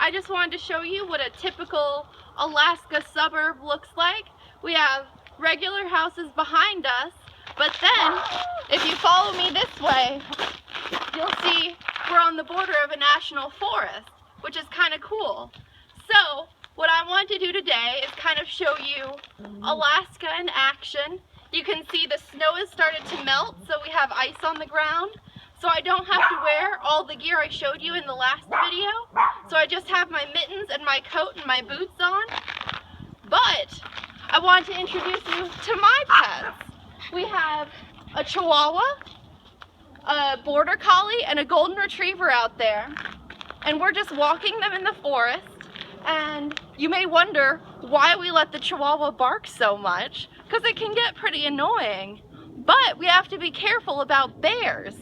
I just wanted to show you what a typical Alaska suburb looks like. We have regular houses behind us, but then if you follow me this way, you'll see we're on the border of a national forest, which is kind of cool. So what I want to do today is kind of show you Alaska in action. You can see the snow has started to melt, so we have ice on the ground. So I don't have to wear all the gear I showed you in the last video. So I just have my mittens and my coat and my boots on. But I want to introduce you to my pets. We have a Chihuahua, a Border Collie, and a Golden Retriever out there. And we're just walking them in the forest. And you may wonder why we let the Chihuahua bark so much, because it can get pretty annoying. But we have to be careful about bears.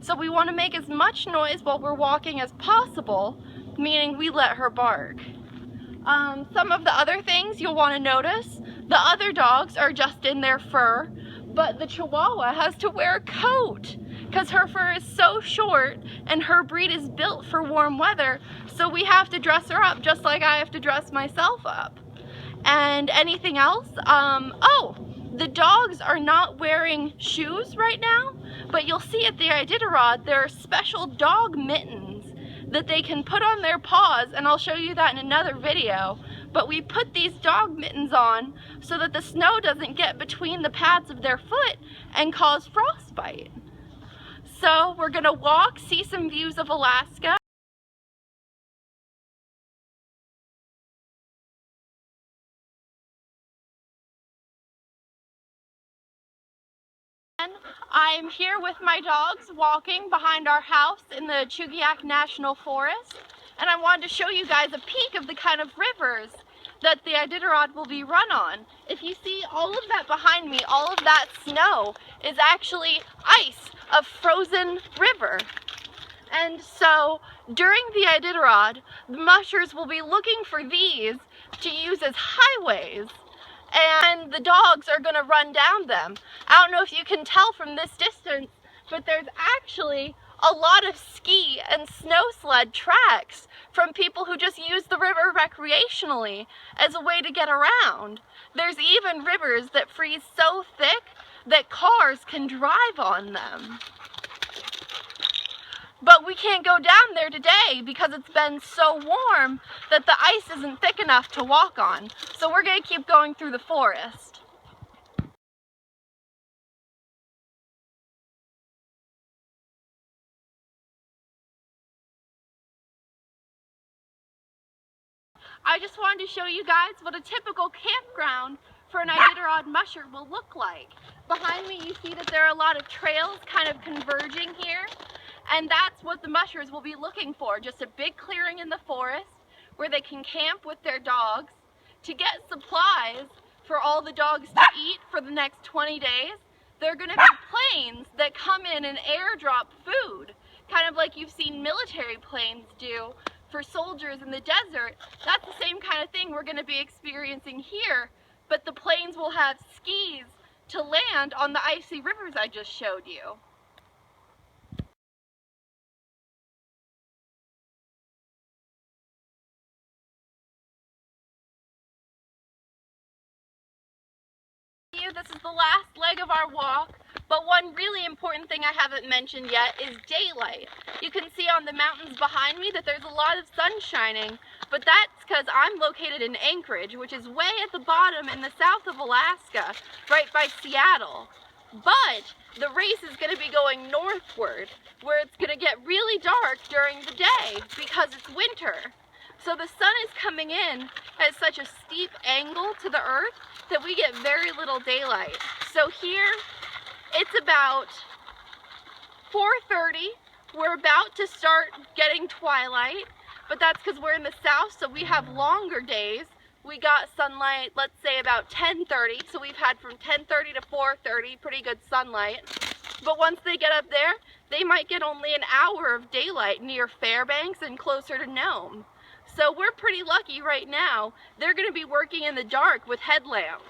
So we want to make as much noise while we're walking as possible, meaning we let her bark. Some of the other things you'll want to notice, the other dogs are just in their fur, but the Chihuahua has to wear a coat because her fur is so short and her breed is built for warm weather, so we have to dress her up just like I have to dress myself up. And anything else? The dogs are not wearing shoes right now, but you'll see at the Iditerod there are special dog mittens that they can put on their paws, and I'll show you that in another video. But we put these dog mittens on so that the snow doesn't get between the pads of their foot and cause frostbite. So we're gonna walk, see some views of Alaska. I'm here with my dogs walking behind our house in the Chugiak National Forest, and I wanted to show you guys a peek of the kind of rivers that the Iditerod will be run on. If you see all of that behind me, all of that snow is actually ice, a frozen river. And so during the Iditerod, the mushers will be looking for these to use as highways, and the dogs are going to run down them. I don't know if you can tell from this distance, but there's actually a lot of ski and snow sled tracks from people who just use the river recreationally as a way to get around. There's even rivers that freeze so thick that cars can drive on them. But we can't go down there today because it's been so warm that the ice isn't thick enough to walk on. So we're going to keep going through the forest. I just wanted to show you guys what a typical campground for an Iditerod musher will look like. Behind me you see that there are a lot of trails kind of converging here. And that's what the mushers will be looking for, just a big clearing in the forest where they can camp with their dogs to get supplies for all the dogs to eat for the next 20 days. There are going to be planes that come in and airdrop food, kind of like you've seen military planes do for soldiers in the desert. That's the same kind of thing we're going to be experiencing here, but the planes will have skis to land on the icy rivers I just showed you. This is the last leg of our walk, but one really important thing I haven't mentioned yet is daylight. You can see on the mountains behind me that there's a lot of sun shining, but that's because I'm located in Anchorage, which is way at the bottom in the south of Alaska, right by Seattle. But the race is going to be going northward, where it's going to get really dark during the day because it's winter. So the sun is coming in at such a steep angle to the earth that we get very little daylight. So here, it's about 4:30. We're about to start getting twilight, but that's because we're in the south, so we have longer days. We got sunlight, let's say about 10:30, so we've had from 10:30 to 4:30, pretty good sunlight. But once they get up there, they might get only an hour of daylight near Fairbanks and closer to Nome. So we're pretty lucky right now. They're going to be working in the dark with headlamps.